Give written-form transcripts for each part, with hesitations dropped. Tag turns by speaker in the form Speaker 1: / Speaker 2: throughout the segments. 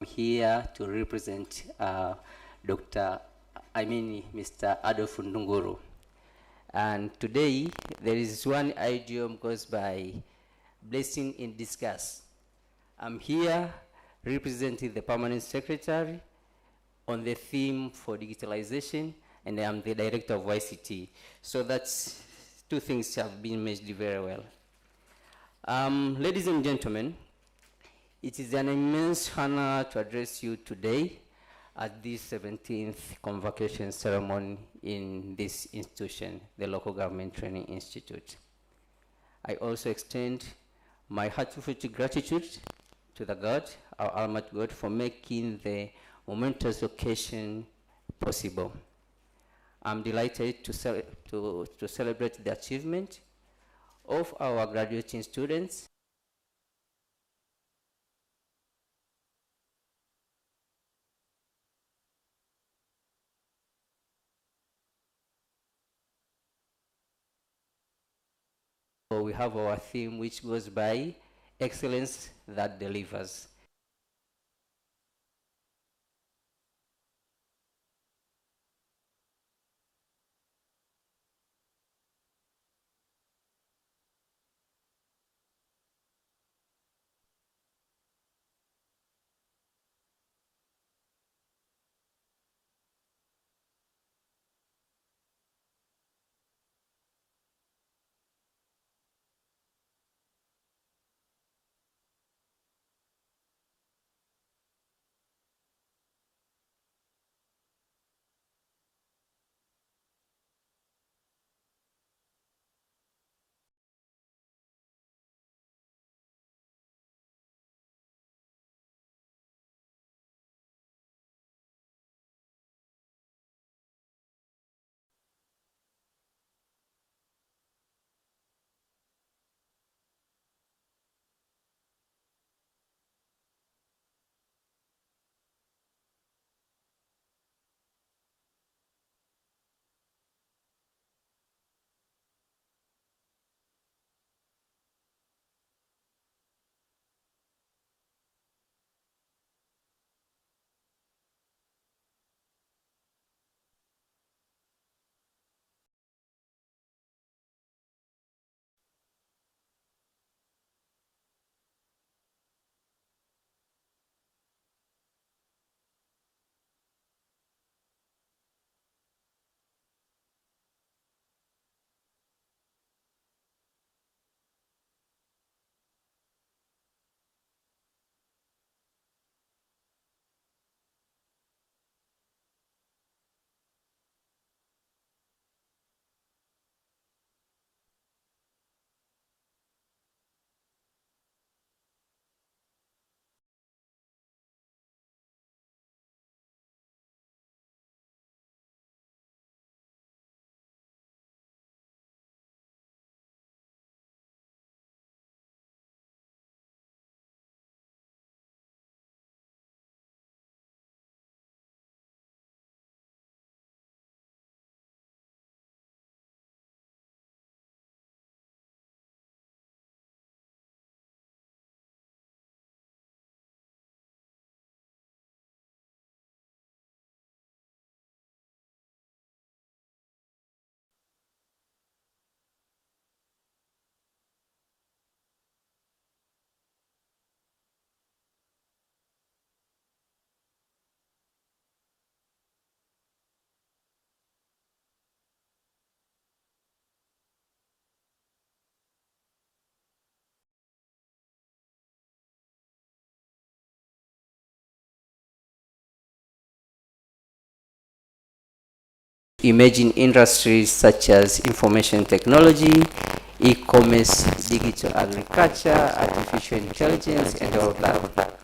Speaker 1: here to represent Mr. Adolf Ndunguru. And today, there is one idiom goes by blessing in disguise. I'm here representing the Permanent Secretary on the theme for digitalization, and I'm the Director of ICT. So that's two things have been managed very well. Ladies and gentlemen, it is an immense honor to address you today at this 17th Convocation ceremony in this institution, the Local Government Training Institute. I also extend my heartfelt gratitude to the God, our Almighty God, for making the momentous occasion possible. I'm delighted to celebrate the achievement of our graduating students. So we have our theme, which goes by excellence that delivers. Emerging industries such as information technology, e-commerce, digital agriculture, artificial intelligence, and all of that,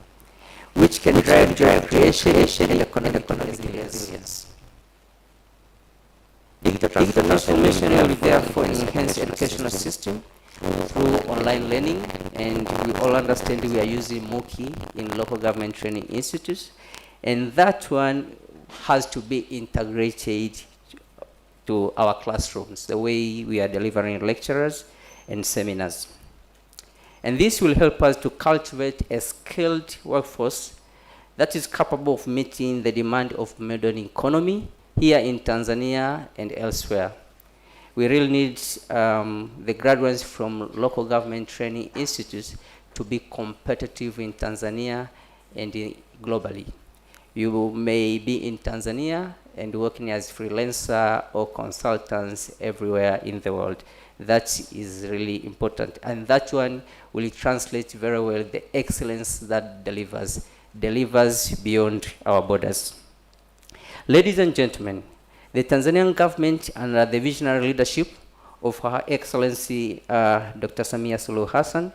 Speaker 1: which can drive job creation and economic resilience. Digital transformation will therefore enhance educational system through online learning, and we all understand we are using MOOC in local government training institutes, and that one has to be integrated to our classrooms, the way we are delivering lectures and seminars. And this will help us to cultivate a skilled workforce that is capable of meeting the demand of modern economy here in Tanzania and elsewhere. We really need the graduates from local government training institutes to be competitive in Tanzania and globally. You may be in Tanzania and working as freelancer or consultants everywhere in the world. That is really important, and that one will translate very well the excellence that delivers beyond our borders. Ladies and gentlemen, the Tanzanian government, under the visionary leadership of Her Excellency Dr. Samia Suluhu Hassan,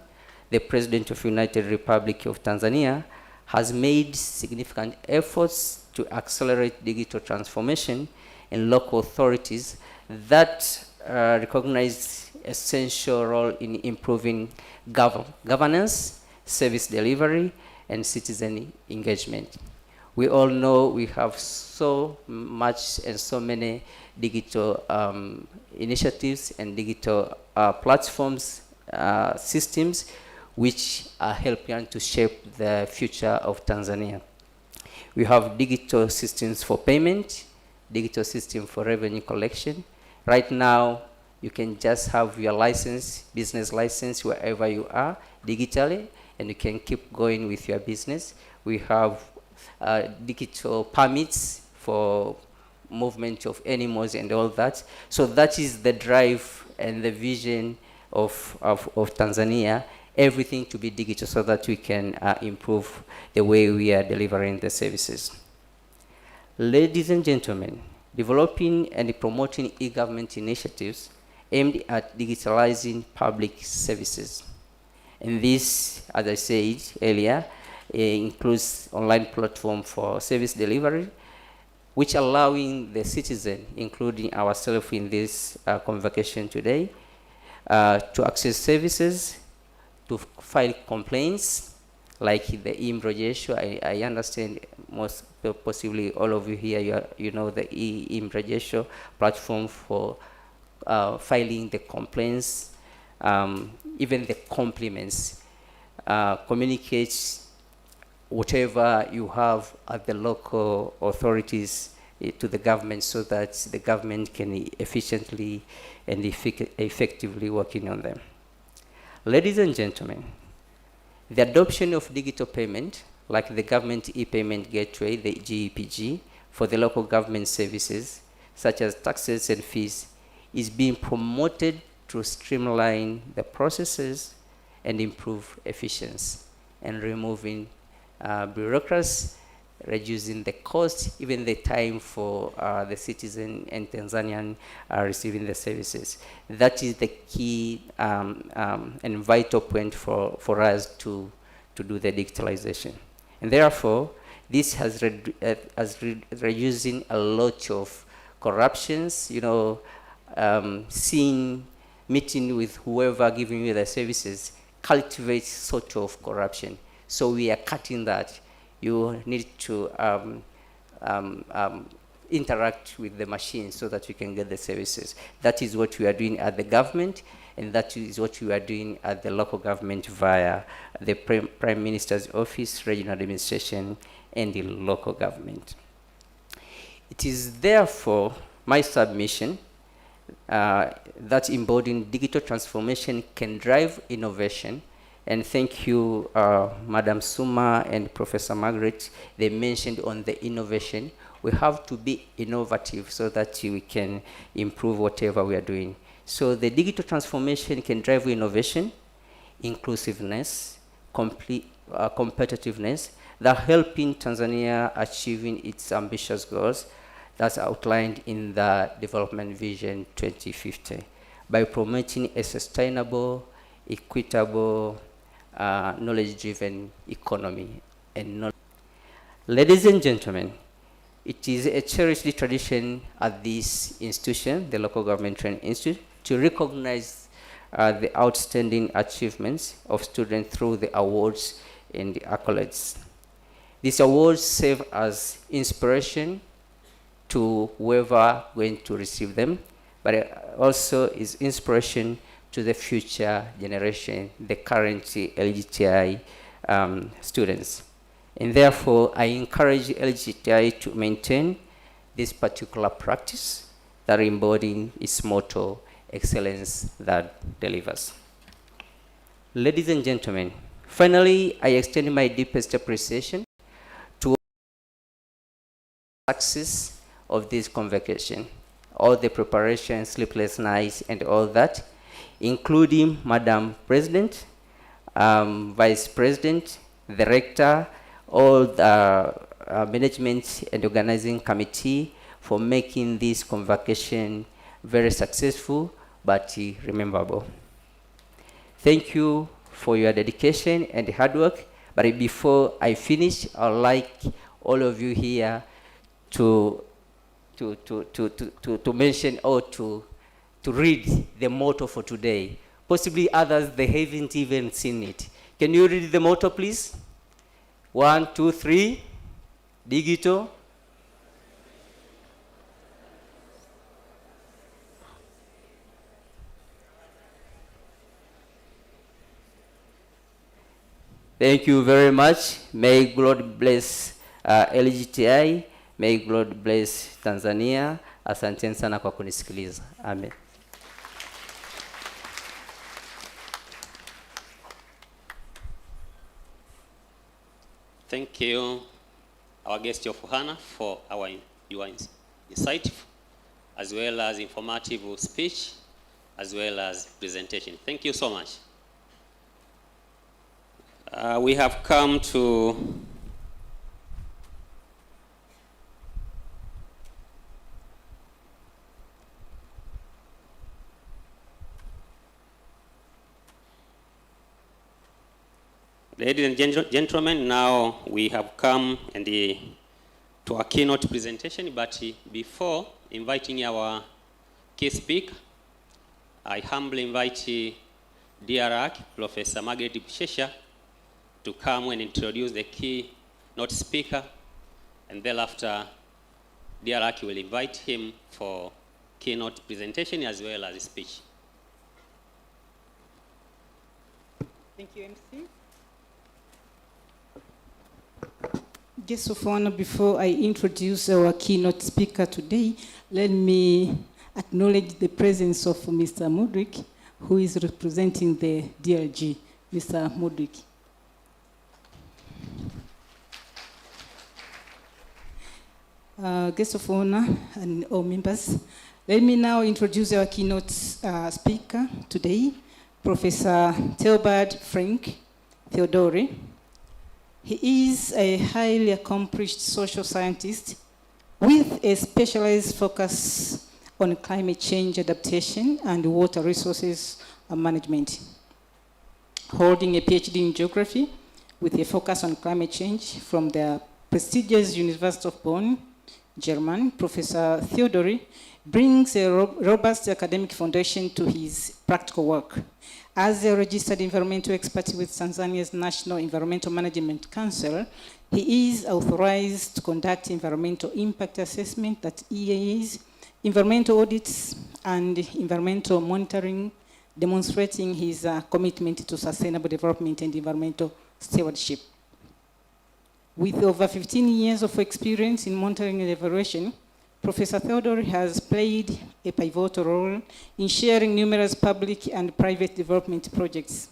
Speaker 1: the President of the United Republic of Tanzania, has made significant efforts to accelerate digital transformation in local authorities that recognize essential role in improving governance, service delivery, and citizen engagement. We all know we have so much and so many digital initiatives and digital platforms, systems, which are helping to shape the future of Tanzania. We have digital systems for payment, digital system for revenue collection. Right now, you can just have your license, business license, wherever you are, digitally, and you can keep going with your business. We have digital permits for movement of animals and all that. So that is the drive and the vision of Tanzania, everything to be digital so that we can improve the way we are delivering the services. Ladies and gentlemen, developing and promoting e-government initiatives aimed at digitalizing public services. And this, as I said earlier, includes online platform for service delivery, which allowing the citizen, including ourselves in this convocation today, to access services, to file complaints, like the e-mrejesho. I understand most possibly all of you here, you know the e-mrejesho platform for filing the complaints, even the compliments, communicates whatever you have at the local authorities to the government so that the government can efficiently and effectively working on them. Ladies and gentlemen, the adoption of digital payment, like the government e-payment gateway, the GEPG, for the local government services, such as taxes and fees, is being promoted to streamline the processes and improve efficiency and removing bureaucracy, reducing the cost, even the time for the citizen and Tanzanian receiving the services. That is the key and vital point for us to do the digitalization. And therefore, this has reducing a lot of corruptions, you know, meeting with whoever giving you the services cultivates sort of corruption. So we are cutting that. You need to interact with the machine so that you can get the services. That is what we are doing at the government, and that is what we are doing at the local government via the Prime Minister's Office, Regional Administration, and the local government. It is therefore my submission that embodying digital transformation can drive innovation. And thank you, Madam Suma and Professor Margaret. They mentioned on the innovation. We have to be innovative so that we can improve whatever we are doing. So the digital transformation can drive innovation, inclusiveness, competitiveness, that helping Tanzania achieving its ambitious goals that's outlined in the Development Vision 2050 by promoting a sustainable, equitable, knowledge-driven economy. And ladies and gentlemen, it is a cherished tradition at this institution, the Local Government Training Institute, to recognize the outstanding achievements of students through the awards and the accolades. These awards serve as inspiration to whoever going to receive them, but it also is inspiration to the future generation, the current LGTI students. And therefore, I encourage LGTI to maintain this particular practice that embodying its motto, excellence that delivers. Ladies and gentlemen, finally, I extend my deepest appreciation to the success of this convocation, all the preparation, sleepless nights, and all that, including Madam President, Vice President, the Rector, all the management and organizing committee for making this convocation very successful but rememberable. Thank you for your dedication and hard work. But before I finish, I'd like all of you here to mention or to read the motto for today. Possibly others, they haven't even seen it. Can you read the motto, please? 1, 2, 3. Digital. Thank you very much. May God bless LGTI. May God bless Tanzania. Asanteni sana kwa kunisikiliza. Amen.
Speaker 2: Thank you, our guest of honor, for your insightful as well as informative speech, as well as presentation. Thank you so much. We have come to ladies and gentlemen, now we have come to our keynote presentation, but before inviting our key speaker, I humbly invite DRAC, Professor Margaret Bushesha, to come and introduce the keynote speaker, and thereafter DRAC will invite him for keynote presentation as well as speech.
Speaker 3: Thank you, MC. Guests of honor, before I introduce our keynote speaker today, let me acknowledge the presence of Mr. Mudrick, who is representing the DLG. Mr. Mudrick. Guests of honor and all members, let me now introduce our keynote speaker today, Professor Theobald Frank Theodore. He is a highly accomplished social scientist with a specialized focus on climate change adaptation and water resources management. Holding a PhD in geography with a focus on climate change from the prestigious University of Bonn, Germany, Professor Theodore brings a robust academic foundation to his practical work. As a registered environmental expert with Tanzania's National Environmental Management Council, he is authorized to conduct environmental impact assessment, that EAs, environmental audits, and environmental monitoring, demonstrating his commitment to sustainable development and environmental stewardship. With over 15 years of experience in monitoring and evaluation, Professor Theodore has played a pivotal role in sharing numerous public and private development projects.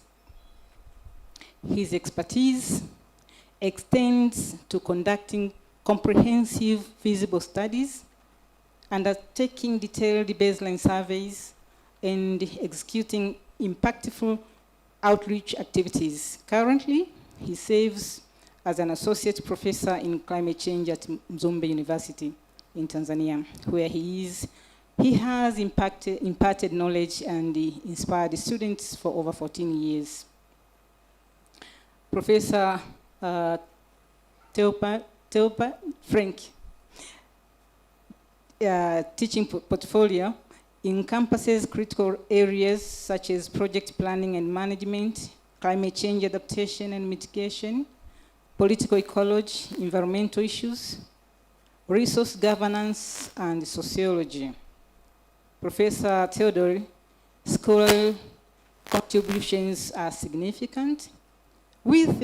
Speaker 3: His expertise extends to conducting comprehensive feasible studies, undertaking detailed baseline surveys, and executing impactful outreach activities. Currently, he serves as an associate professor in climate change at Mzumbe University in Tanzania, where he has imparted knowledge and inspired students for over 14 years. Professor Theobald Frank teaching portfolio encompasses critical areas such as project planning and management, climate change adaptation and mitigation, political ecology, environmental issues, resource governance, and sociology. Professor Theodore scholarly contributions are significant, with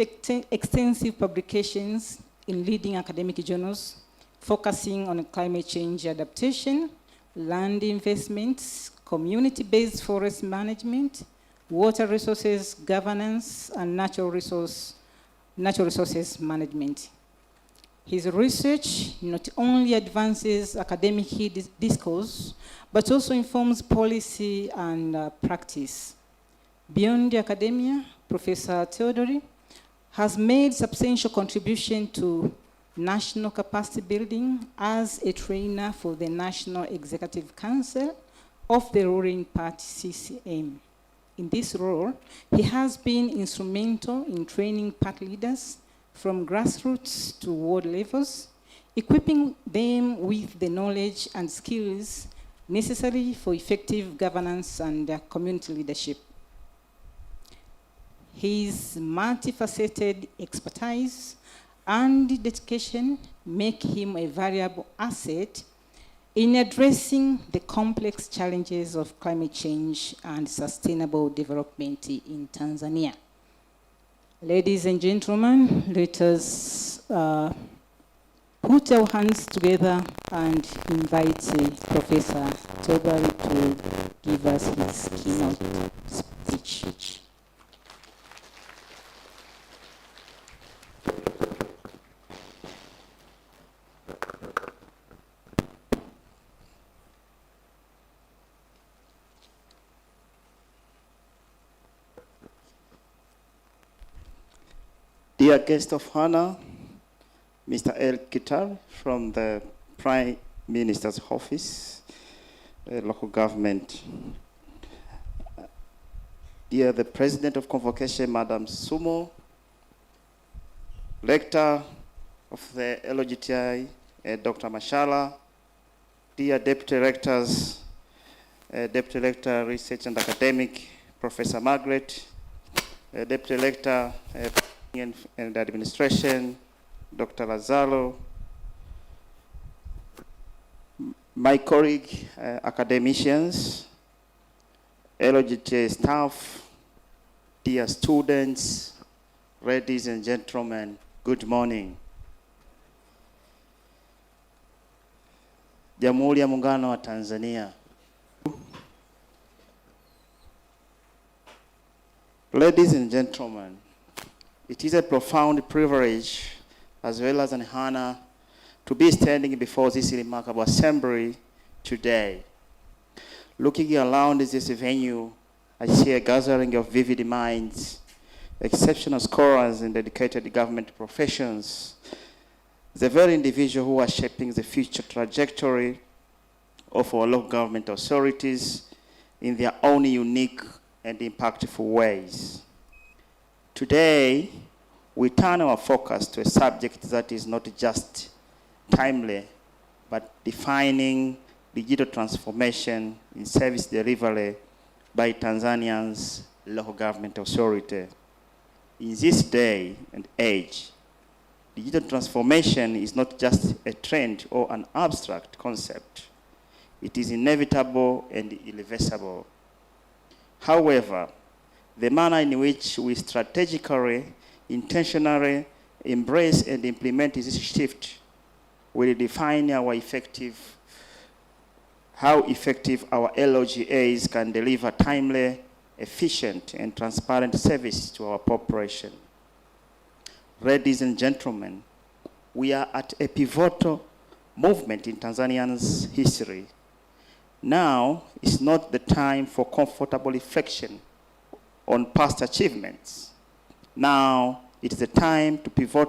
Speaker 3: extensive publications in leading academic journals focusing on climate change adaptation, land investments, community-based forest management, water resources governance, and natural resources management. His research not only advances academic discourse, but also informs policy and practice. Beyond academia, Professor Theodore has made substantial contribution to national capacity building as a trainer for the National Executive Council of the ruling party CCM. In this role, he has been instrumental in training party leaders from grassroots to ward levels, equipping them with the knowledge and skills necessary for effective governance and community leadership. His multifaceted expertise and dedication make him a valuable asset in addressing the complex challenges of climate change and sustainable development in Tanzania. Ladies and gentlemen, let us put our hands together and invite Professor Theodore to give us his keynote speech.
Speaker 4: Dear guest of honor, Mr. El Kitar from the Prime Minister's Office, local government. Dear the President of Convocation, Madam Sumo, Rector of the LGTI, Dr. Mashala, dear Deputy Rectors, Deputy Rector Research and Academic, Professor Margaret, Deputy Rector and Administration, Dr. Lazaro, my colleague academicians, LGTA staff, dear students, ladies and gentlemen, good morning. Jamhuri ya Muungano wa Tanzania. Ladies and gentlemen, it is a profound privilege as well as an honor to be standing before this remarkable assembly today. Looking around this venue, I see a gathering of vivid minds, exceptional scholars and dedicated government professions, the very individuals who are shaping the future trajectory of our local government authorities in their own unique and impactful ways. Today, we turn our focus to a subject that is not just timely, but defining digital transformation in service delivery by Tanzanians' local government authority. In this day and age, digital transformation is not just a trend or an abstract concept. It is inevitable and irreversible. However, the manner in which we strategically, intentionally embrace and implement this shift will define how effective our LOGAs can deliver timely, efficient, and transparent service to our population. Ladies and gentlemen, we are at a pivotal movement in Tanzania's history. Now is not the time for comfortable reflection on past achievements. Now it is the time to pivot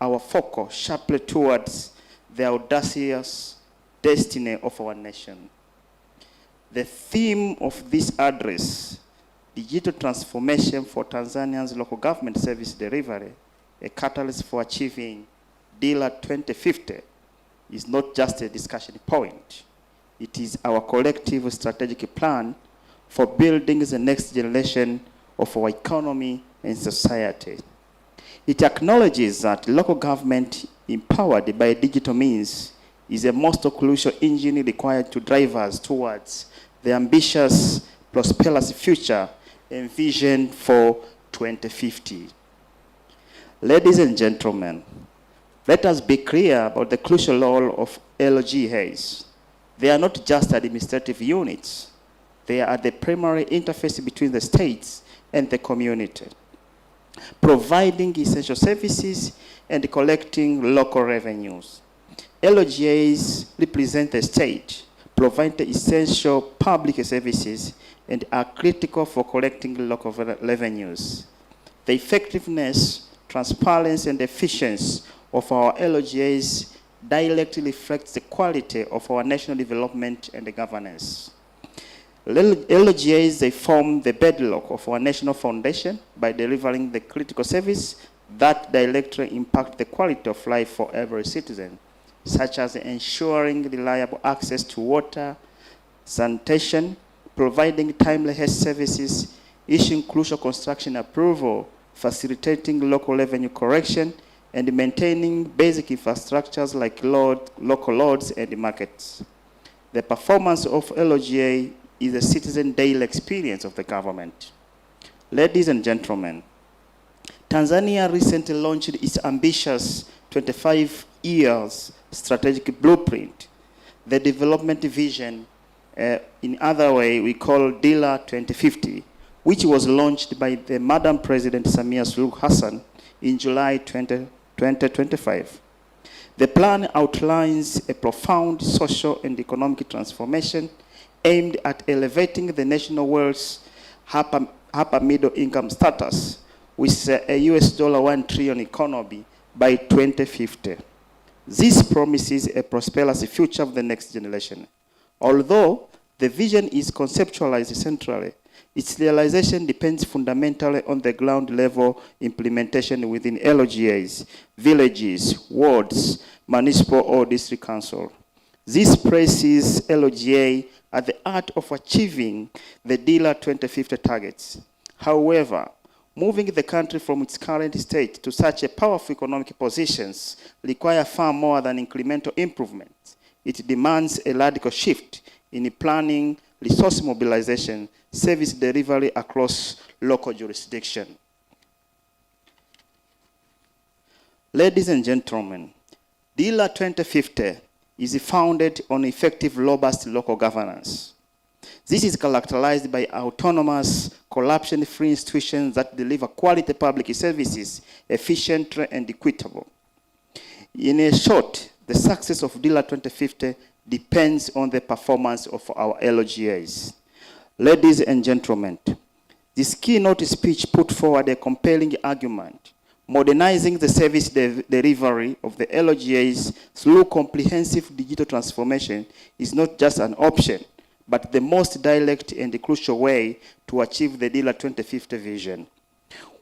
Speaker 4: our focus sharply towards the audacious destiny of our nation. The theme of this address, digital transformation for Tanzania's local government service delivery, a catalyst for achieving DILA 2050, is not just a discussion point. It is our collective strategic plan for building the next generation of our economy and society. It acknowledges that local government empowered by digital means is the most crucial engine required to drive us towards the ambitious, prosperous future envisioned for 2050. Ladies and gentlemen, let us be clear about the crucial role of LGAs. They are not just administrative units. They are the primary interface between the states and the community, providing essential services and collecting local revenues. LGAs represent the state, provide the essential public services, and are critical for collecting local revenues. The effectiveness, transparency, and efficiency of our LGAs directly reflects the quality of our national development and governance. LGAs, they form the bedrock of our national foundation by delivering the critical service that directly impact the quality of life for every citizen, such as ensuring reliable access to water, sanitation, providing timely health services, issuing crucial construction approval, facilitating local revenue correction, and maintaining basic infrastructures like local roads and markets. The performance of LGA is a citizen daily experience of the government. Ladies and gentlemen, Tanzania recently launched its ambitious 25 years strategic blueprint, the development vision, in other way we call DILA 2050, which was launched by the Madam President Samia Suluhu Hassan in July 2025. The plan outlines a profound social and economic transformation aimed at elevating the national wealth's upper middle income status with a US $1 trillion economy by 2050. This promises a prosperous future of the next generation. Although the vision is conceptualized centrally, its realization depends fundamentally on the ground level implementation within LGAs, villages, wards, municipal or district council. This places LGA at the heart of achieving the DILA 2050 targets. However, moving the country from its current state to such a powerful economic positions require far more than incremental improvements. It demands a radical shift in planning, resource mobilization, service delivery across local jurisdiction. Ladies and gentlemen, DILA 2050 is founded on effective, robust local governance. This is characterized by autonomous, corruption-free institutions that deliver quality public services efficiently and equitable. In a short, the success of DILA 2050 depends on the performance of our LGAs. Ladies and gentlemen, this keynote speech put forward a compelling argument. Modernizing the service delivery of the LGAs through comprehensive digital transformation is not just an option, but the most direct and crucial way to achieve the DILA 2050 vision.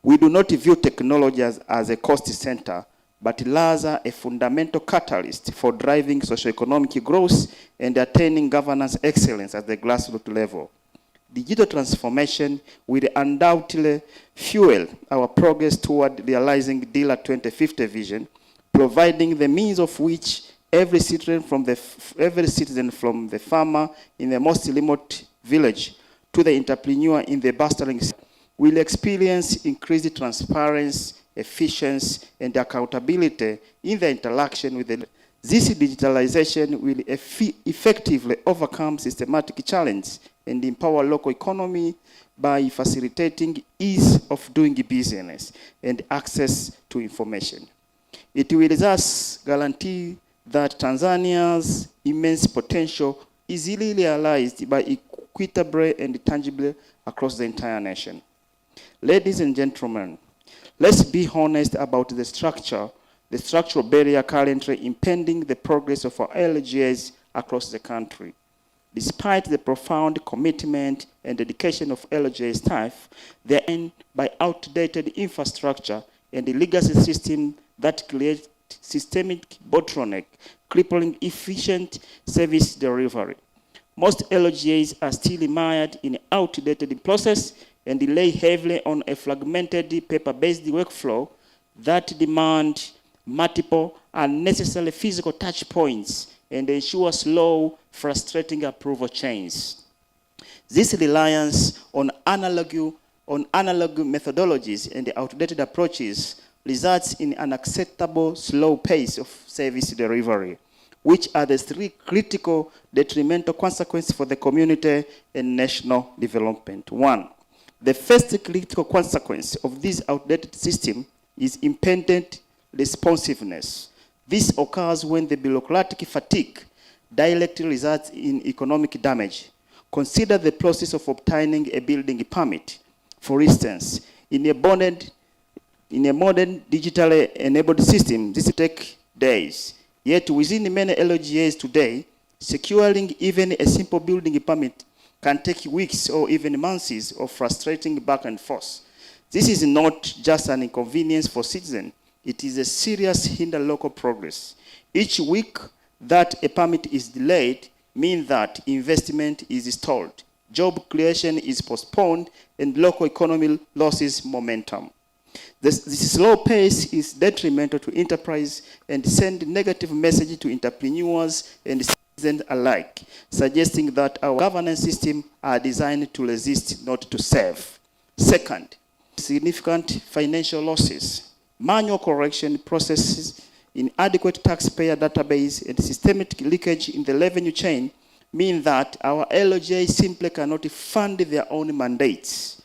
Speaker 4: We do not view technology as a cost center, but rather a fundamental catalyst for driving socioeconomic growth and attaining governance excellence at the grassroots level. Digital transformation will undoubtedly fuel our progress toward realizing DILA 2050 vision, providing the means of which every citizen from the farmer in the most remote village to the entrepreneur in the bustling city will experience increased transparency, efficiency, and accountability in the interaction with the. This digitalization will effectively overcome systematic challenges and empower local economy by facilitating ease of doing business and access to information. It will thus guarantee that Tanzania's immense potential is really realized by equitably and tangibly across the entire nation. Ladies and gentlemen, let's be honest about the structural barrier currently impeding the progress of our LGAs across the country. Despite the profound commitment and dedication of LGA staff, they are end by outdated infrastructure and the legacy system that create systemic bottleneck, crippling efficient service delivery. Most LGAs are still mired in outdated process and rely heavily on a fragmented paper-based workflow that demand multiple unnecessary physical touch points and ensure slow, frustrating approval chains. This reliance on analog methodologies and outdated approaches results in an unacceptable slow pace of service delivery, which are the three critical detrimental consequences for the community and national development. One, the first critical consequence of this outdated system is impeded responsiveness. This occurs when the bureaucratic fatigue directly results in economic damage. Consider the process of obtaining a building permit. For instance, in a modern digitally enabled system, this will take days. Yet within many LGAs today, securing even a simple building permit can take weeks or even months of frustrating back and forth. This is not just an inconvenience for citizens, it is a serious hinder local progress. Each week that a permit is delayed means that investment is stalled, job creation is postponed, and local economy loses momentum. This slow pace is detrimental to enterprise and sends negative message to entrepreneurs and citizens alike, suggesting that our governance systems are designed to resist, not to serve. Second, significant financial losses. Manual correction processes, inadequate taxpayer database, and systemic leakage in the revenue chain mean that our LGA simply cannot fund their own mandates.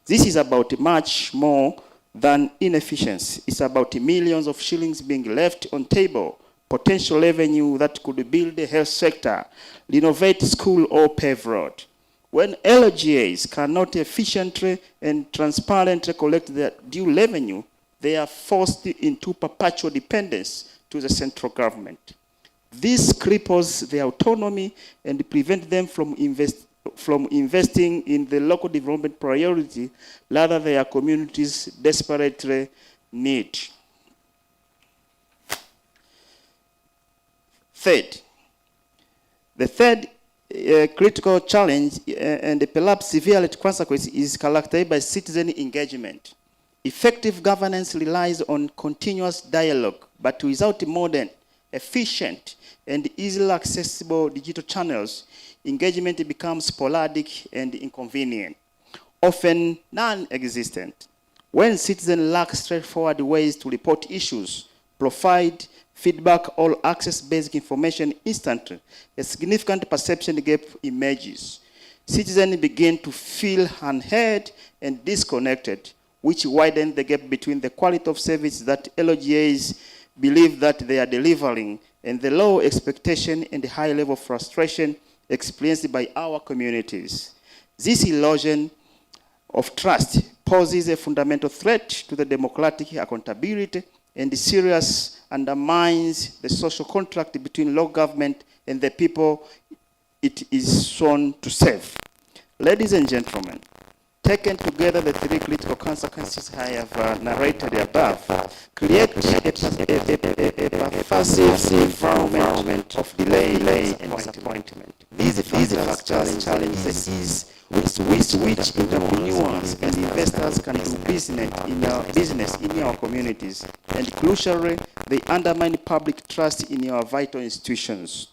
Speaker 4: This is about much more than inefficiency. It's about millions of shillings being left on table, potential revenue that could build the health sector, renovate school, or pave road. When LGAs cannot efficiently and transparently collect their due revenue, they are forced into perpetual dependence to the central government. This cripples their autonomy and prevents them from investing in the local development priority rather their communities desperately need. Third, the third critical challenge and perhaps severe consequence is characterized by citizen engagement. Effective governance relies on continuous dialogue, but without modern, efficient, and easily accessible digital channels, engagement becomes sporadic and inconvenient, often non-existent. When citizens lack straightforward ways to report issues, provide feedback, or access basic information instantly, a significant perception gap emerges. Citizens begin to feel unheard and disconnected, which widens the gap between the quality of service that LGAs believe that they are delivering and the low expectation and the high level of frustration experienced by our communities. This erosion of trust poses a fundamental threat to the democratic accountability and seriously undermines the social contract between local government and the people it is sworn to serve. Ladies and gentlemen, taken together, the three critical consequences I have narrated above create a pervasive environment of delay and disappointment. These factors challenge the ease with which entrepreneurs and investors can do business in our communities, and crucially, they undermine public trust in our vital institutions.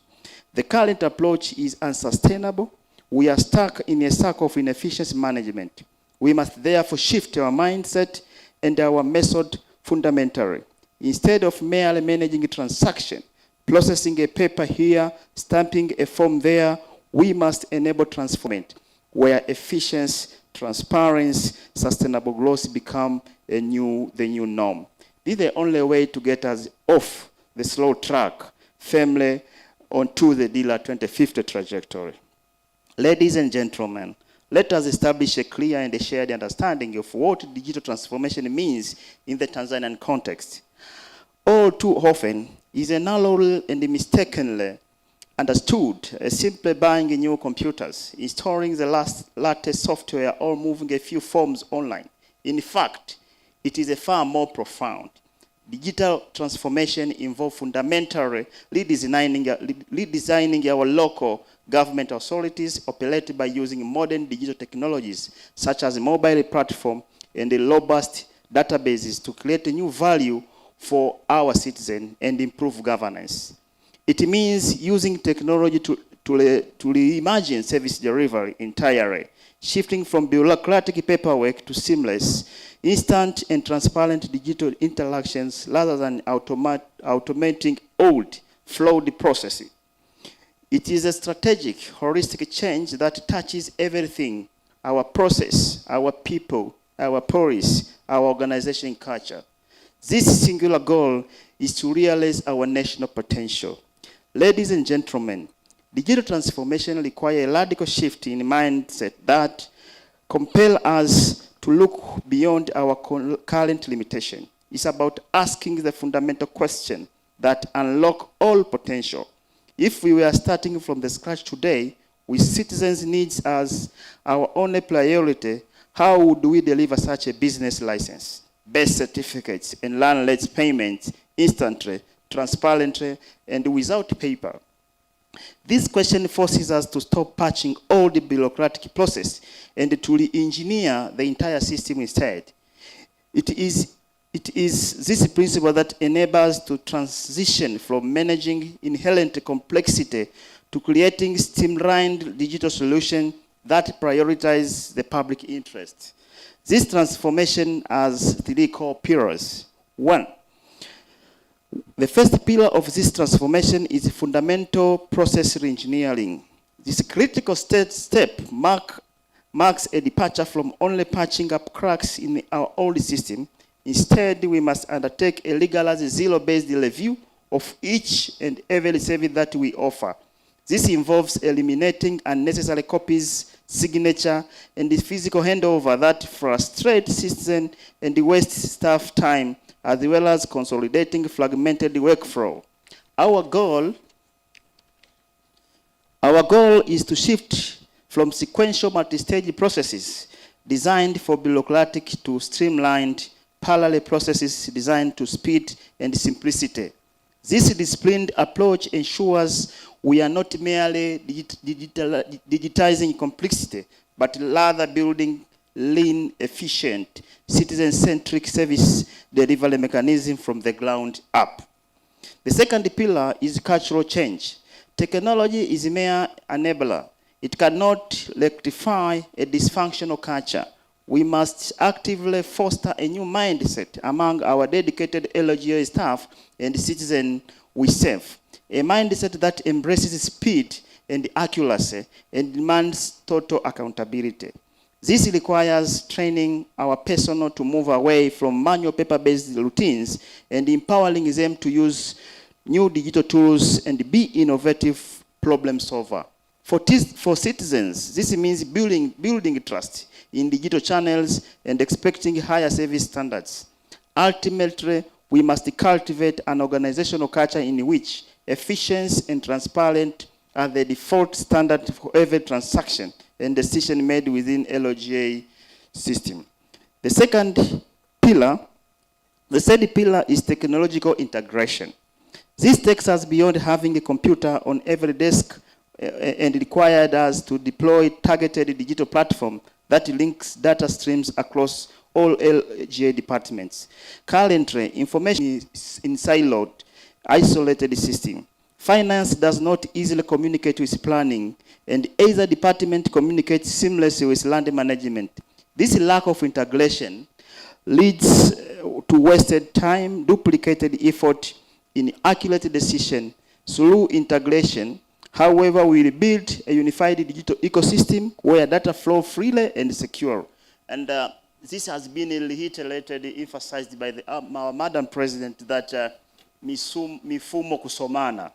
Speaker 4: The current approach is unsustainable. We are stuck in a circle of inefficient management. We must therefore shift our mindset and our method fundamentally. Instead of merely managing a transaction, processing a paper here, stamping a form there, we must enable transformation, where efficiency, transparency, sustainable growth become the new norm. This is the only way to get us off the slow track, firmly onto the DILA 2050 trajectory. Ladies and gentlemen, let us establish a clear and a shared understanding of what digital transformation means in the Tanzanian context. All too often, is a narrowly and mistakenly understood as simply buying new computers, installing the latest software, or moving a few forms online. In fact, it is a far more profound. Digital transformation involves fundamentally redesigning our local government authorities operated by using modern digital technologies such as mobile platform and robust databases to create a new value for our citizens and improve governance. It means using technology reimagine service delivery entirely, shifting from bureaucratic paperwork to seamless, instant and transparent digital interactions rather than automating old, flawed processes. It is a strategic, holistic change that touches everything: our process, our people, our policy, our organization culture. This singular goal is to realize our national potential. Ladies and gentlemen, digital transformation requires a radical shift in mindset that compels us to look beyond our current limitation. It's about asking the fundamental question that unlocks all potential. If we were starting from the scratch today, with citizens' needs as our only priority, how would we deliver such a business license, birth certificates, and landlord's payments instantly, transparently, and without paper? This question forces us to stop patching all the bureaucratic process and to re-engineer the entire system instead. It is this principle that enables us to transition from managing inherent complexity to creating streamlined digital solutions that prioritize the public interest. This transformation has three core pillars. One, the first pillar of this transformation is fundamental process reengineering. This critical step marks a departure from only patching up cracks in our old system. Instead, we must undertake a rigorous zero-based review of each and every service that we offer. This involves eliminating unnecessary copies, signature, and the physical handover that frustrate citizens and waste staff time, as well as consolidating fragmented workflow. Our goal is to shift from sequential multi-stage processes designed for bureaucratic to streamlined parallel processes designed to speed and simplicity. This disciplined approach ensures we are not merely digitizing complexity, but rather building lean, efficient, citizen-centric service delivery mechanism from the ground up. The second pillar is cultural change. Technology is a mere enabler. It cannot rectify a dysfunctional culture. We must actively foster a new mindset among our dedicated LGA staff and citizens we serve. A mindset that embraces speed and accuracy and demands total accountability. This requires training our personnel to move away from manual paper-based routines and empowering them to use new digital tools and be innovative problem solver. For citizens, this means building trust in digital channels and expecting higher service standards. Ultimately, we must cultivate an organizational culture in which efficiency and transparency are the default standard for every transaction and decision made within LOGA system. The third pillar is technological integration. This takes us beyond having a computer on every desk and required us to deploy targeted digital platform that links data streams across all LGA departments. Currently, information is in siloed, isolated system. Finance does not easily communicate with planning, and either department communicates seamlessly with land management. This lack of integration leads to wasted time, duplicated effort, inaccurate decision. Through integration, however, we build a unified digital ecosystem where data flow freely and secure. And this has been reiterated, emphasized by our Madam President, that mifumo kusomana.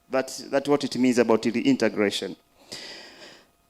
Speaker 4: That's what it means about the integration.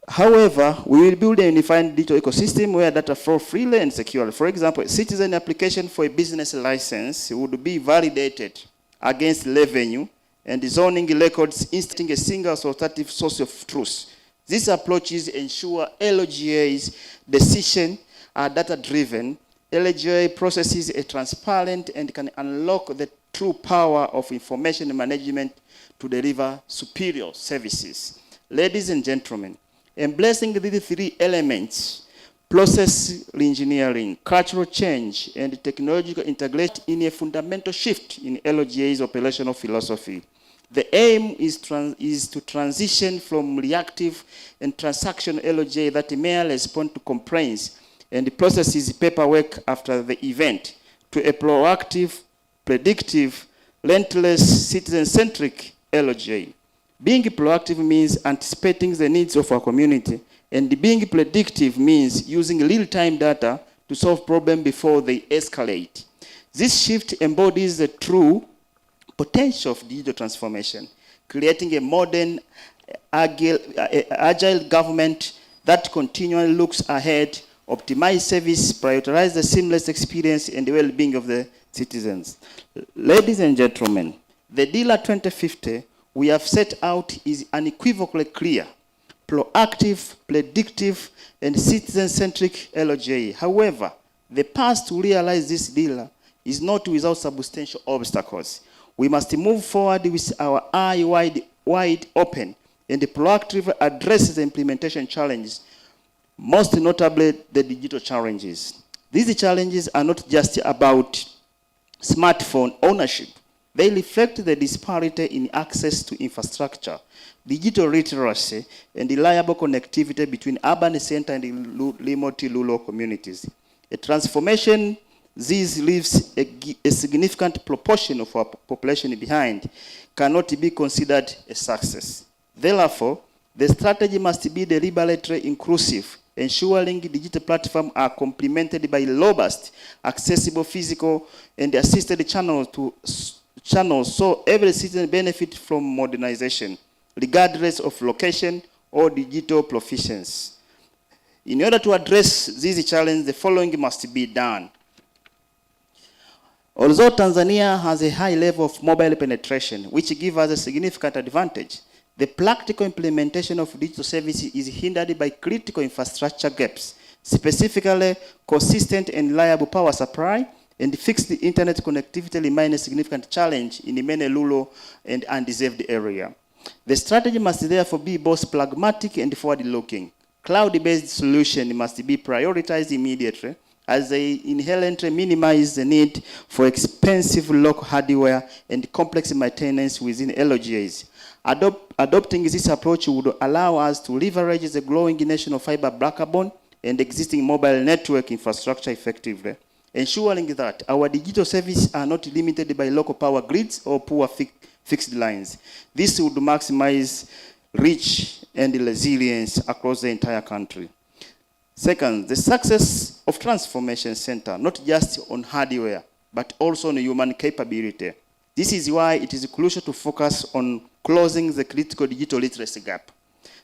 Speaker 4: However, we will build a unified digital ecosystem where data flow freely and securely. For example, a citizen application for a business license would be validated against revenue and zoning records instantly a single authoritative source of truth. These approaches ensure LGA's decisions are data-driven. LGA processes are transparent and can unlock the true power of information management to deliver superior services. Ladies and gentlemen, embracing these three elements, process reengineering, cultural change, and technological integration in a fundamental shift in LGA's operational philosophy. The aim is to transition from reactive and transactional LOJ that merely respond to complaints and processes paperwork after the event to a proactive, predictive, relentless, citizen-centric LOJ. Being proactive means anticipating the needs of our community, and being predictive means using real-time data to solve problems before they escalate. This shift embodies the true potential of digital transformation, creating a modern, agile government that continually looks ahead, optimizes service, prioritizes the seamless experience and the well-being of the citizens. Ladies and gentlemen, the DILA 2050 we have set out is unequivocally clear: proactive, predictive, and citizen-centric LOJ. However, the path to realize this DILA is not without substantial obstacles. We must move forward with our eye wide open and proactively address the implementation challenges, most notably the digital challenges. These challenges are not just about smartphone ownership. They reflect the disparity in access to infrastructure, digital literacy, and reliable connectivity between urban centers and remote rural communities. A transformation this leaves a significant proportion of our population behind cannot be considered a success. Therefore, the strategy must be deliberately inclusive, ensuring digital platforms are complemented by robust, accessible physical and assisted channels so every citizen benefits from modernization, regardless of location or digital proficiency. In order to address these challenges, the following must be done. Although Tanzania has a high level of mobile penetration, which gives us a significant advantage, the practical implementation of digital services is hindered by critical infrastructure gaps, specifically consistent and reliable power supply and fixed internet connectivity remain a significant challenge in many rural and undeserved areas. The strategy must therefore be both pragmatic and forward-looking. Cloud-based solutions must be prioritized immediately, as they inherently minimize the need for expensive local hardware and complex maintenance within LOGAs. Adopting this approach would allow us to leverage the growing national fiber backbone and existing mobile network infrastructure effectively, ensuring that our digital services are not limited by local power grids or poor fixed lines. This would maximize reach and resilience across the entire country. Second, the success of Transformation Center, not just on hardware, but also on human capability. This is why it is crucial to focus on closing the critical digital literacy gap.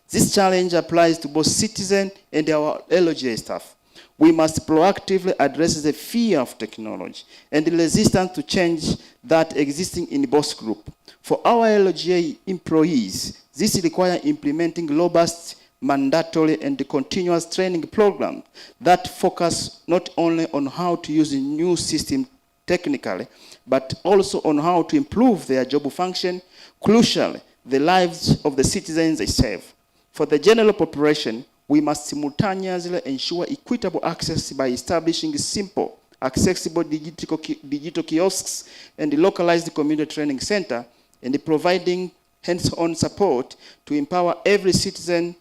Speaker 4: This challenge applies to both citizens and our LOGA staff. We must proactively address the fear of technology and the resistance to change that existing in both groups. For our LOGA employees, this requires implementing robust, mandatory, and continuous training programs that focus not only on how to use a new system technically, but also on how to improve their job function, crucially, the lives of the citizens they serve. For the general population, we must simultaneously ensure equitable access by establishing simple, accessible digital kiosks and localized community training center, and providing hands-on support to empower every citizen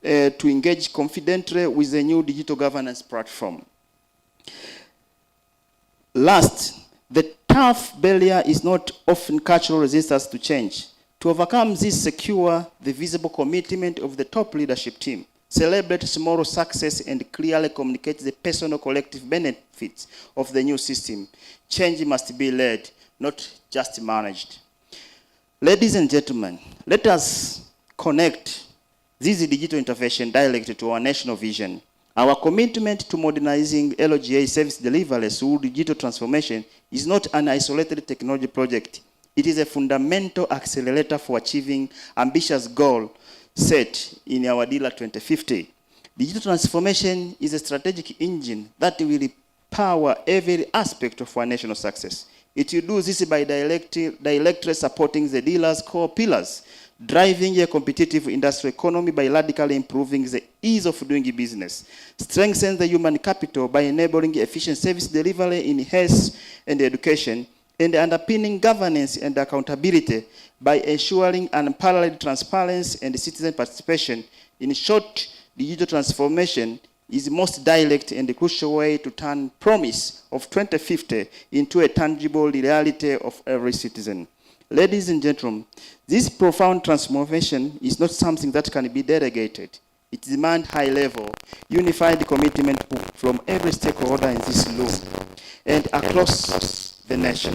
Speaker 4: to engage confidently with the new digital governance platform. Last, the tough barrier is not often cultural resistance to change. To overcome this, secure the visible commitment of the top leadership team, celebrate small success, and clearly communicate the personal collective benefits of the new system. Change must be led, not just managed. Ladies and gentlemen, let us connect this digital intervention directly to our national vision. Our commitment to modernizing LOGA service delivery through digital transformation is not an isolated technology project. It is a fundamental accelerator for achieving ambitious goals set in our DILA 2050. Digital transformation is a strategic engine that will power every aspect of our national success. It will do this by directly supporting the DILA's core pillars, driving a competitive industrial economy by radically improving the ease of doing business, strengthen the human capital by enabling efficient service delivery in health and education, and underpinning governance and accountability by ensuring unparalleled transparency and citizen participation. In short, digital transformation is the most direct and crucial way to turn promise of 2050 into a tangible reality of every citizen. Ladies and gentlemen, this profound transformation is not something that can be delegated. It demands high-level, unified commitment from every stakeholder in this room and across the nation.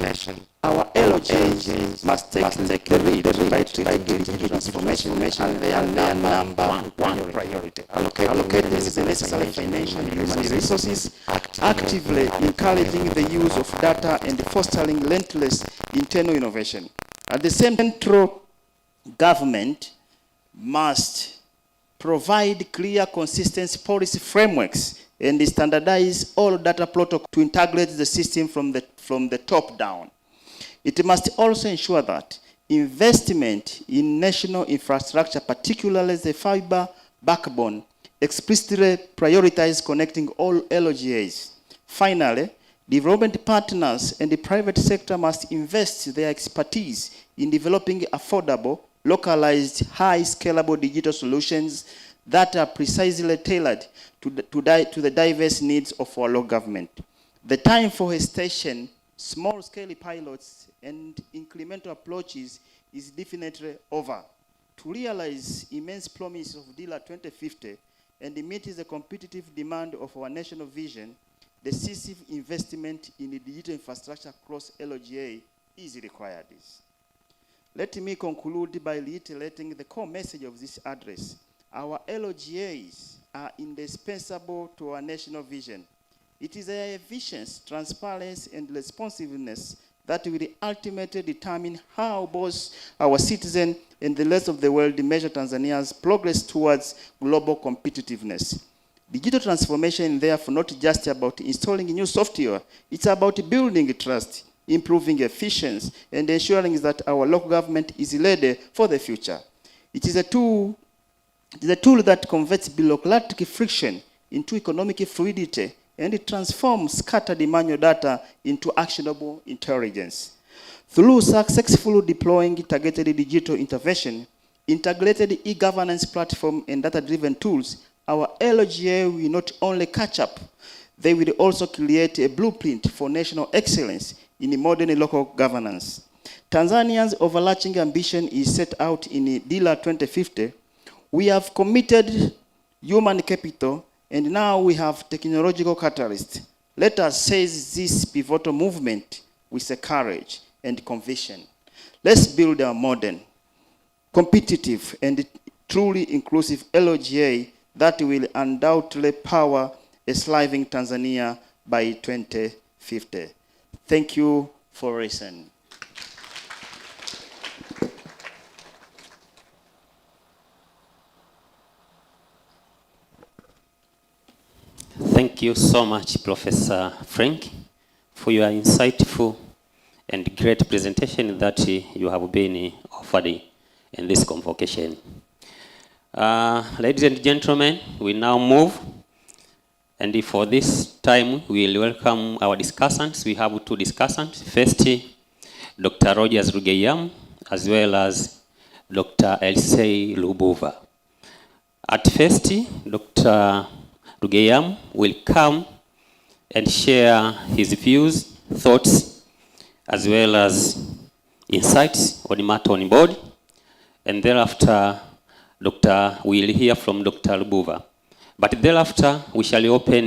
Speaker 4: Our LOJs must take the lead by treating digital transformation and their number one priority. Allocate the necessary financial and human resources, actively encouraging the use of data and fostering relentless internal innovation. At the same time, central government must provide clear, consistent policy frameworks and standardize all data protocols to integrate the system from the top down. It must also ensure that investment in national infrastructure, particularly the fiber backbone, explicitly prioritize connecting all LOGAs. Finally, development partners and the private sector must invest their expertise in developing affordable, localized, high scalable digital solutions that are precisely tailored to the diverse needs of our local government. The time for hesitation, small-scale pilots, and incremental approaches is definitely over. To realize immense promise of DILA 2050 and meet the competitive demand of our national vision, decisive investment in the digital infrastructure across LOGA is required. Let me conclude by reiterating the core message of this address. Our LOGAs are indispensable to our national vision. It is their efficiency, transparency, and responsiveness that will ultimately determine how both our citizens and the rest of the world measure Tanzania's progress towards global competitiveness. Digital transformation is therefore not just about installing new software, it's about building trust, improving efficiency, and ensuring that our local government is ready for the future. It is a tool that converts bureaucratic friction into economic fluidity, and it transforms scattered manual data into actionable intelligence. Through successfully deploying targeted digital intervention, integrated e-governance platform, and data-driven tools, our LOGA will not only catch up, they will also create a blueprint for national excellence in modern local governance. Tanzania's overarching ambition is set out in DILA 2050. We have committed human capital, and now we have technological catalyst. Let us seize this pivotal movement with a courage and conviction. Let's build a modern, competitive, and truly inclusive LOGA that will undoubtedly power a thriving Tanzania by 2050. Thank you for listening.
Speaker 2: Thank you so much, Professor Frank, for your insightful and great presentation that you have been offered in this convocation. Ladies and gentlemen, we now move, and for this time we will welcome our discussants. We have two discussants. First, Dr. Rogers Rugeyam, as well as Dr. Elsei Lubuva. At first, Dr. Rugeyam will come and share his views, thoughts, as well as insights on the matter on board, and thereafter we'll hear from Dr. Lubuva. But thereafter, we shall open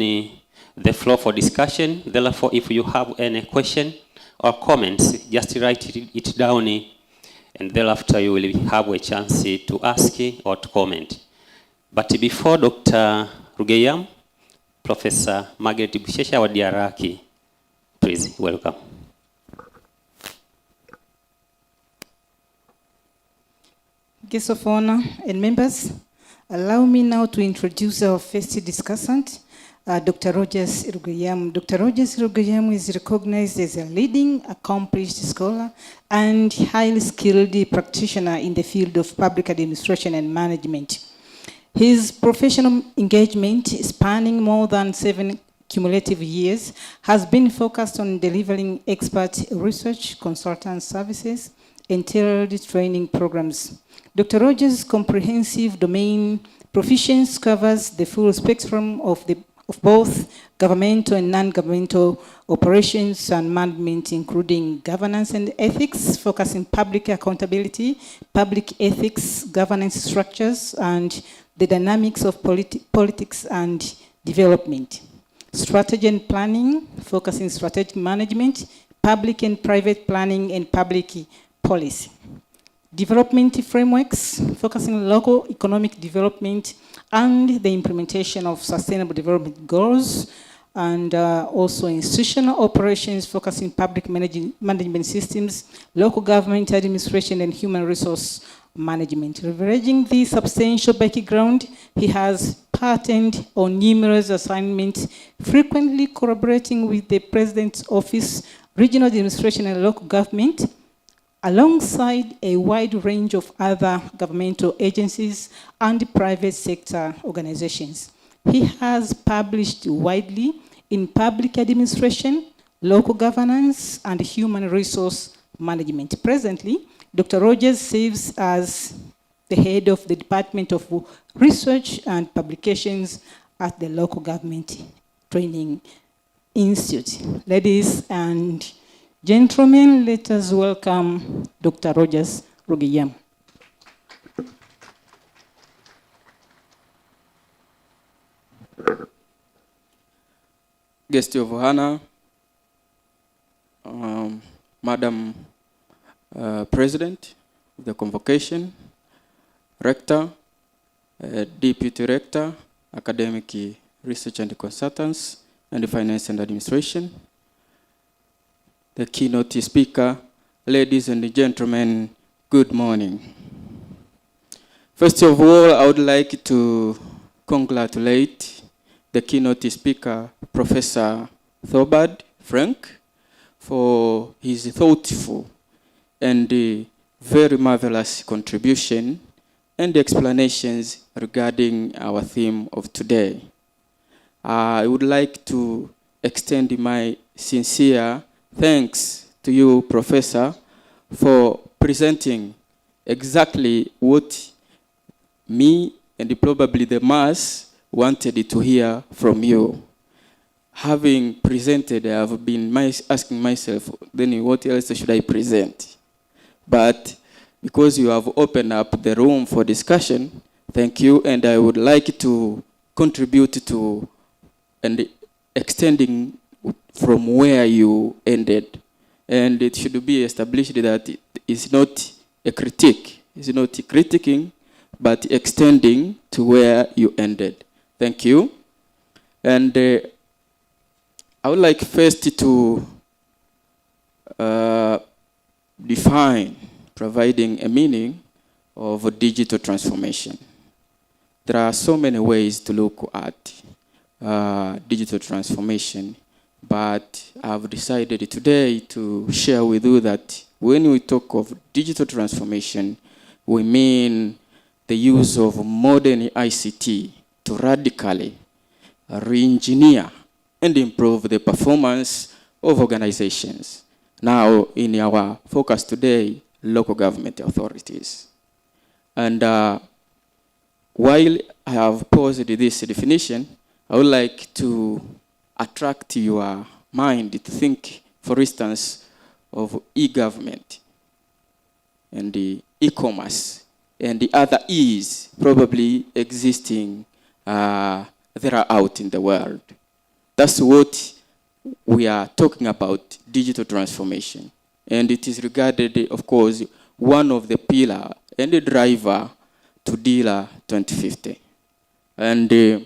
Speaker 2: the floor for discussion. Therefore, if you have any question or comments, just write it down, and thereafter you will have a chance to ask or to comment. But before Dr. Rugeyam, Professor Margaret Bushesha Wadiaraki, please, welcome.
Speaker 3: Guests of honor and members, allow me now to introduce our first discussant, Dr. Rogers Rugeyam. Dr. Rogers Rugeyam is recognized as a leading, accomplished scholar and highly skilled practitioner in the field of public administration and management. His professional engagement, spanning more than 7 cumulative years, has been focused on delivering expert research, consultant services, and tailored training programs. Dr. Rogers' comprehensive domain proficiency covers the full spectrum of both governmental and non-governmental operations and management, including governance and ethics, focusing public accountability, public ethics, governance structures, and the dynamics of politics and development. Strategy and planning, focusing strategic management, public and private planning, and public policy. Development frameworks, focusing local economic development and the implementation of sustainable development goals, and also institutional operations, focusing public management systems, local government administration, and human resource management. Leveraging this substantial background, he has partnered on numerous assignments, frequently collaborating with the President's Office, regional administration, and local government, alongside a wide range of other governmental agencies and private sector organizations. He has published widely in public administration, local governance, and human resource management. Presently, Dr. Rogers serves as the head of the Department of Research and Publications at the Local Government Training Institute. Ladies and gentlemen, let us welcome Dr. Rogers Rugiyam.
Speaker 5: Guest of honor, Madam President of the Convocation, Rector, Deputy Rector, Academic Research and Consultants, and Finance and Administration, the keynote speaker, ladies and gentlemen, good morning. First of all, I would like to congratulate the keynote speaker, Professor Theobald Frank, for his thoughtful and very marvelous contribution and explanations regarding our theme of today. I would like to extend my sincere thanks to you, Professor, for presenting exactly what me and probably the mass wanted to hear from you. Having presented, I have been asking myself, then what else should I present? But because you have opened up the room for discussion, thank you, and I would like to contribute to and extending from where you ended. And it should be established that it is not a critique. It's not critiquing, but extending to where you ended. Thank you. And I would like first to define, providing a meaning of digital transformation. There are so many ways to look at digital transformation, but I've decided today to share with you that when we talk of digital transformation, we mean the use of modern ICT to radically re-engineer and improve the performance of organizations. Now, in our focus today, local government authorities. And while I have posed this definition, I would like to attract your mind to think, for instance, of e-government and the e-commerce and the other E's probably existing there are out in the world. That's what we are talking about, digital transformation. And it is regarded, of course, one of the pillar and the driver to DILA 2050. And the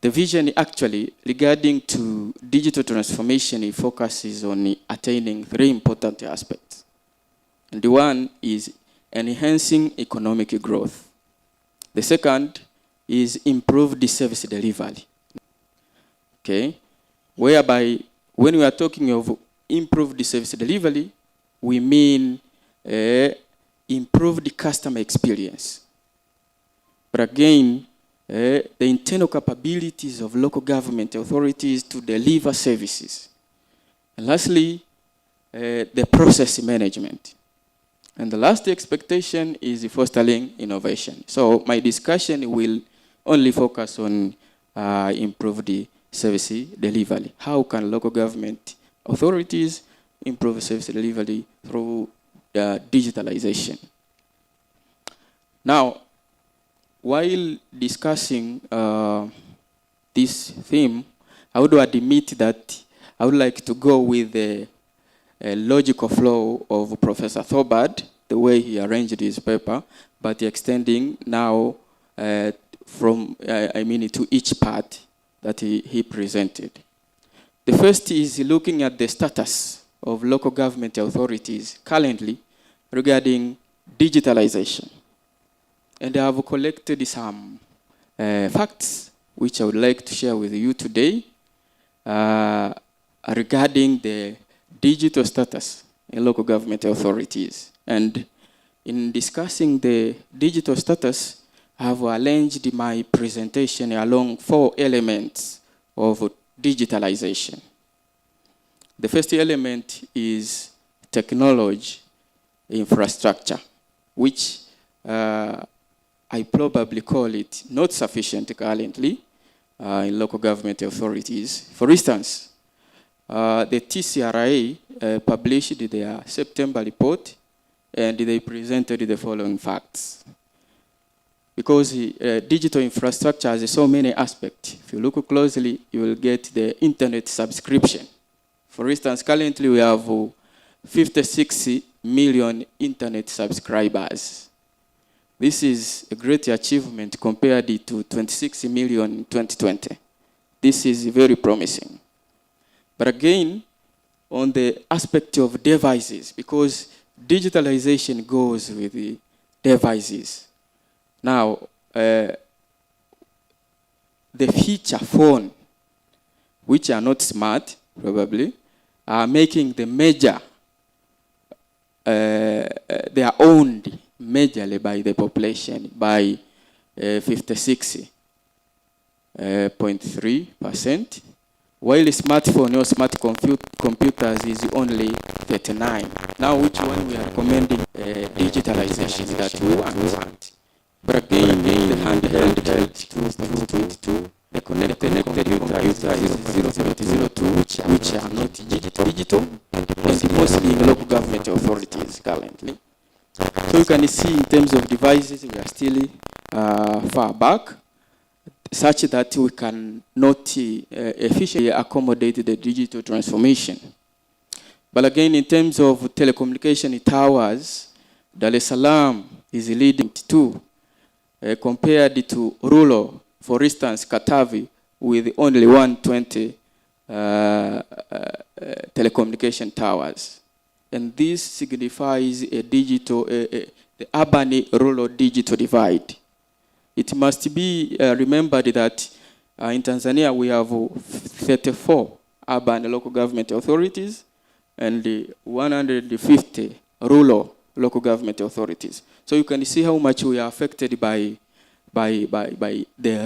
Speaker 5: vision actually regarding to digital transformation, it focuses on attaining three important aspects. And the one is enhancing economic growth. The second is improved service delivery. Okay, whereby when we are talking of improved service delivery, we mean improved customer experience. But again, the internal capabilities of local government authorities to deliver services. And lastly, the process management. And the last expectation is fostering innovation. So my discussion will only focus on improve the service delivery. How can local government authorities improve service delivery through digitalization? Now, while discussing this theme, I would admit that I would like to go with the logical flow of Professor Thobard, the way he arranged his paper, but extending now to each part that he presented. The first is looking at the status of local government authorities currently regarding digitalization. And I have collected some facts which I would like to share with you today regarding the digital status in local government authorities. And in discussing the digital status, I have arranged my presentation along 4 elements of digitalization. The first element is technology infrastructure, which I probably call it not sufficient currently in local government authorities. For instance, the TCRA published their September report, and they presented the following facts. Because digital infrastructure has so many aspects. If you look closely, you will get the internet subscription. For instance, currently we have 56 million internet subscribers. This is a great achievement compared to 26 million in 2020. This is very promising. But again, on the aspect of devices, because digitalization goes with the devices. Now, the feature phone, which are not smart, probably, are making the major, they are owned majorly by the population by 56.3%, while smartphone or smart computers is only 39. Now, which one we are recommending digitalization that we want? But again, the handheld is 2.22. The connected computer is 0.02, which are not digital, and mostly in local government authorities currently. So you can see in terms of devices, we are still far back, such that we can not efficiently accommodate the digital transformation. But again, in terms of telecommunication towers, Dar es Salaam is leading too, compared to rural, for instance, Katavi, with only 120 telecommunication towers. And this signifies a digital, the urban-rural digital divide. It must be remembered that in Tanzania we have 34 urban local government authorities and 150 rural local government authorities. So you can see how much we are affected by the